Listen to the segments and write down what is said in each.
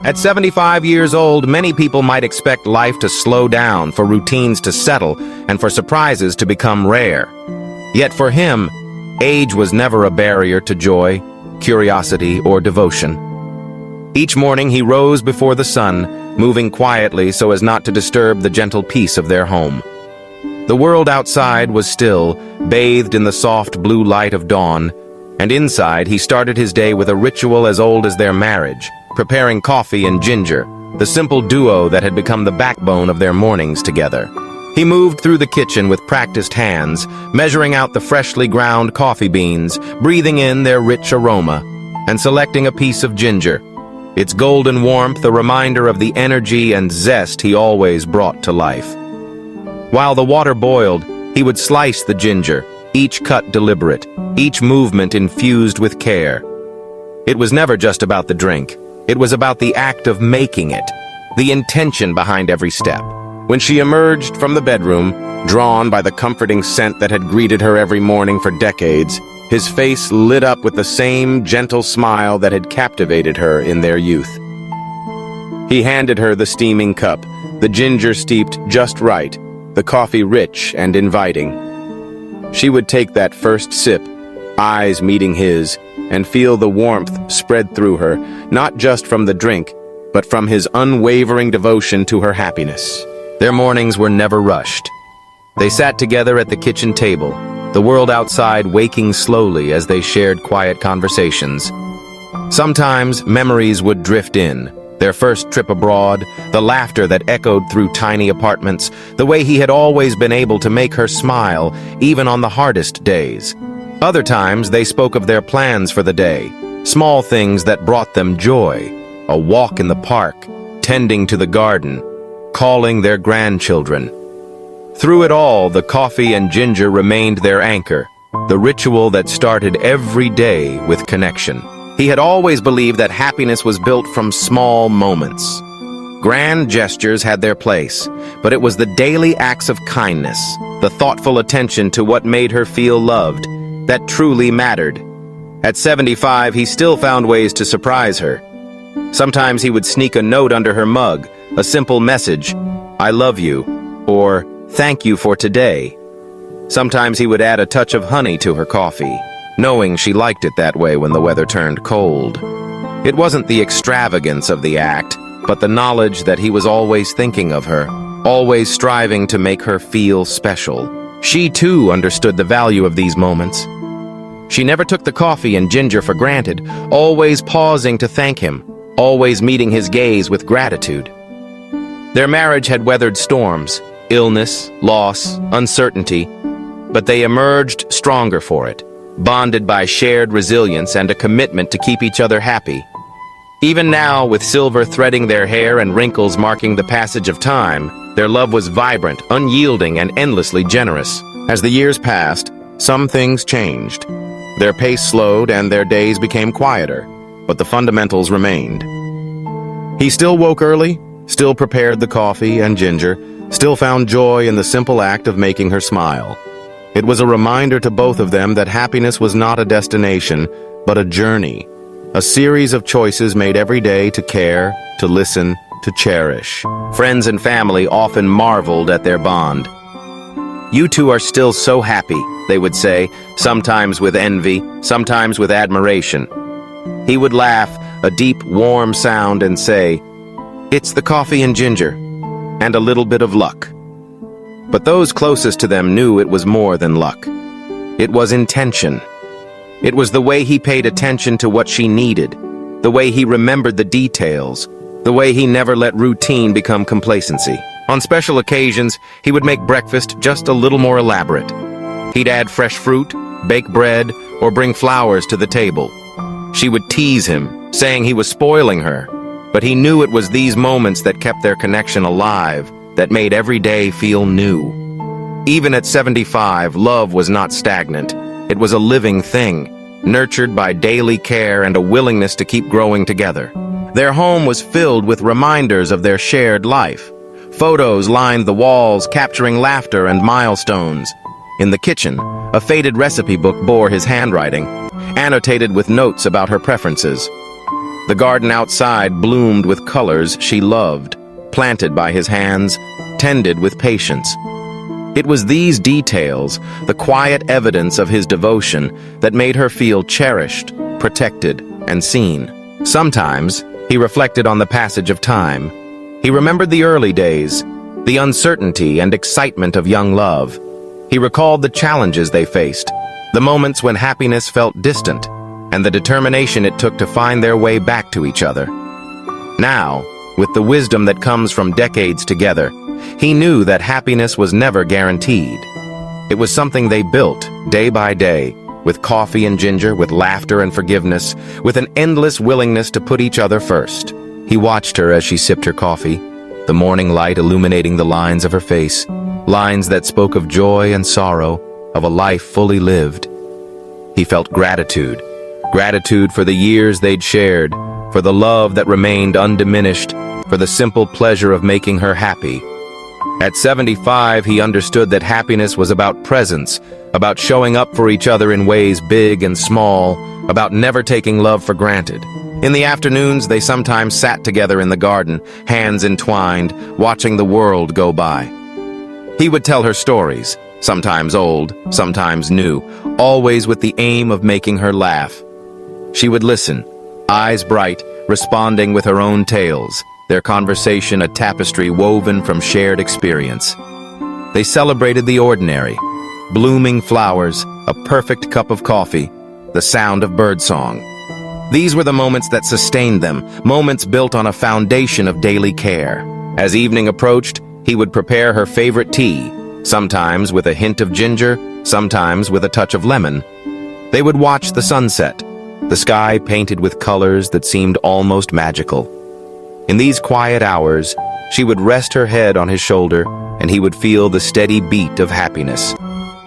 At 75 years old, many people might expect life to slow down, for routines to settle, and for surprises to become rare. Yet for him, age was never a barrier to joy, curiosity, or devotion. Each morning he rose before the sun, moving quietly so as not to disturb the gentle peace of their home. The world outside was still, bathed in the soft blue light of dawn, and inside he started his day with a ritual as old as their marriage, preparing coffee and ginger, the simple duo that had become the backbone of their mornings together. He moved through the kitchen with practiced hands, measuring out the freshly ground coffee beans, breathing in their rich aroma, and selecting a piece of ginger, its golden warmth a reminder of the energy and zest he always brought to life. While the water boiled, he would slice the ginger, each cut deliberate, each movement infused with care. It was never just about the drink. It was about the act of making it, the intention behind every step. When she emerged from the bedroom, drawn by the comforting scent that had greeted her every morning for decades, his face lit up with the same gentle smile that had captivated her in their youth. He handed her the steaming cup, the ginger steeped just right, the coffee rich and inviting. She would take that first sip, eyes meeting his, and feel the warmth spread through her, not just from the drink, but from his unwavering devotion to her happiness. Their mornings were never rushed. They sat together at the kitchen table, the world outside waking slowly as they shared quiet conversations. Sometimes memories would drift in, their first trip abroad, the laughter that echoed through tiny apartments, the way he had always been able to make her smile, even on the hardest days. Other times they spoke of their plans for the day, small things that brought them joy, a walk in the park, tending to the garden, calling their grandchildren. Through it all, the coffee and ginger remained their anchor, the ritual that started every day with connection. He had always believed that happiness was built from small moments. Grand gestures had their place, but it was the daily acts of kindness, the thoughtful attention to what made her feel loved, that truly mattered. At 75, he still found ways to surprise her. Sometimes he would sneak a note under her mug, a simple message, "I love you," or "Thank you for today." Sometimes he would add a touch of honey to her coffee, knowing she liked it that way when the weather turned cold. It wasn't the extravagance of the act, but the knowledge that he was always thinking of her, always striving to make her feel special. She too understood the value of these moments. She never took the coffee and ginger for granted, always pausing to thank him, always meeting his gaze with gratitude. Their marriage had weathered storms, illness, loss, uncertainty, but they emerged stronger for it, bonded by shared resilience and a commitment to keep each other happy. Even now, with silver threading their hair and wrinkles marking the passage of time, their love was vibrant, unyielding, and endlessly generous. As the years passed, some things changed. Their pace slowed and their days became quieter, but the fundamentals remained. He still woke early, still prepared the coffee and ginger, still found joy in the simple act of making her smile. It was a reminder to both of them that happiness was not a destination, but a journey, a series of choices made every day to care, to listen, to cherish. Friends and family often marveled at their bond. "You two are still so happy," they would say, sometimes with envy, sometimes with admiration. He would laugh, a deep, warm sound, and say, "It's the coffee and ginger, and a little bit of luck." But those closest to them knew it was more than luck. It was intention. It was the way he paid attention to what she needed, the way he remembered the details, the way he never let routine become complacency. On special occasions, he would make breakfast just a little more elaborate. He'd add fresh fruit, bake bread, or bring flowers to the table. She would tease him, saying he was spoiling her, but he knew it was these moments that kept their connection alive, that made every day feel new. Even at 75, love was not stagnant. It was a living thing, nurtured by daily care and a willingness to keep growing together. Their home was filled with reminders of their shared life. Photos lined the walls, capturing laughter and milestones. In the kitchen, a faded recipe book bore his handwriting, annotated with notes about her preferences. The garden outside bloomed with colors she loved, planted by his hands, tended with patience. It was these details, the quiet evidence of his devotion, that made her feel cherished, protected, and seen. Sometimes, he reflected on the passage of time. He remembered the early days, the uncertainty and excitement of young love. He recalled the challenges they faced, the moments when happiness felt distant, and the determination it took to find their way back to each other. Now, with the wisdom that comes from decades together, he knew that happiness was never guaranteed. It was something they built, day by day, with coffee and ginger, with laughter and forgiveness, with an endless willingness to put each other first. He watched her as she sipped her coffee, the morning light illuminating the lines of her face, lines that spoke of joy and sorrow, of a life fully lived. He felt gratitude for the years they'd shared, for the love that remained undiminished, for the simple pleasure of making her happy. At 75, he understood that happiness was about presence, about showing up for each other in ways big and small, about never taking love for granted. In the afternoons, they sometimes sat together in the garden, hands entwined, watching the world go by. He would tell her stories, sometimes old, sometimes new, always with the aim of making her laugh. She would listen, eyes bright, responding with her own tales, their conversation a tapestry woven from shared experience. They celebrated the ordinary, blooming flowers, a perfect cup of coffee, the sound of birdsong. These were the moments that sustained them, moments built on a foundation of daily care. As evening approached, he would prepare her favorite tea, sometimes with a hint of ginger, sometimes with a touch of lemon. They would watch the sunset, the sky painted with colors that seemed almost magical. In these quiet hours, she would rest her head on his shoulder, and he would feel the steady beat of happiness.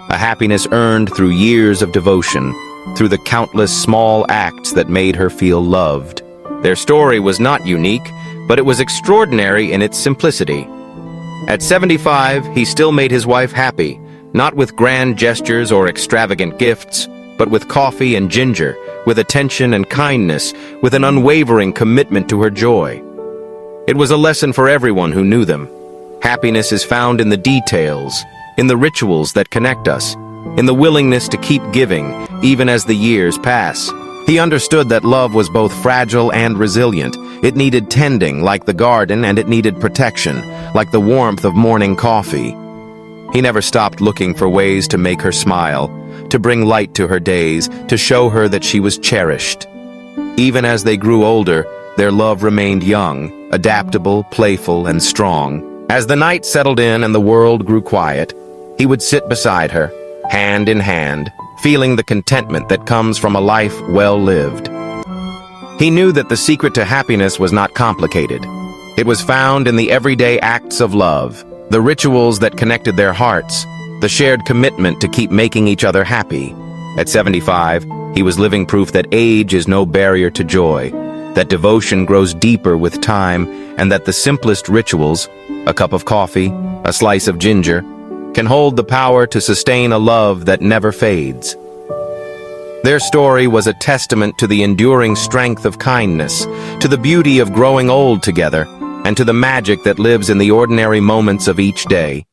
A happiness earned through years of devotion, through the countless small acts that made her feel loved. Their story was not unique, but it was extraordinary in its simplicity. At 75, he still made his wife happy, not with grand gestures or extravagant gifts, but with coffee and ginger, with attention and kindness, with an unwavering commitment to her joy. It was a lesson for everyone who knew them. Happiness is found in the details, in the rituals that connect us, in the willingness to keep giving, even as the years pass. He understood that love was both fragile and resilient. It needed tending, like the garden, and it needed protection, like the warmth of morning coffee. He never stopped looking for ways to make her smile, to bring light to her days, to show her that she was cherished. Even as they grew older, their love remained young, adaptable, playful, and strong. As the night settled in and the world grew quiet, he would sit beside her, hand in hand, feeling the contentment that comes from a life well lived. He knew that the secret to happiness was not complicated. It was found in the everyday acts of love, the rituals that connected their hearts, the shared commitment to keep making each other happy. At 75, he was living proof that age is no barrier to joy, that devotion grows deeper with time, and that the simplest rituals, a cup of coffee, a slice of ginger, can hold the power to sustain a love that never fades. Their story was a testament to the enduring strength of kindness, to the beauty of growing old together, and to the magic that lives in the ordinary moments of each day.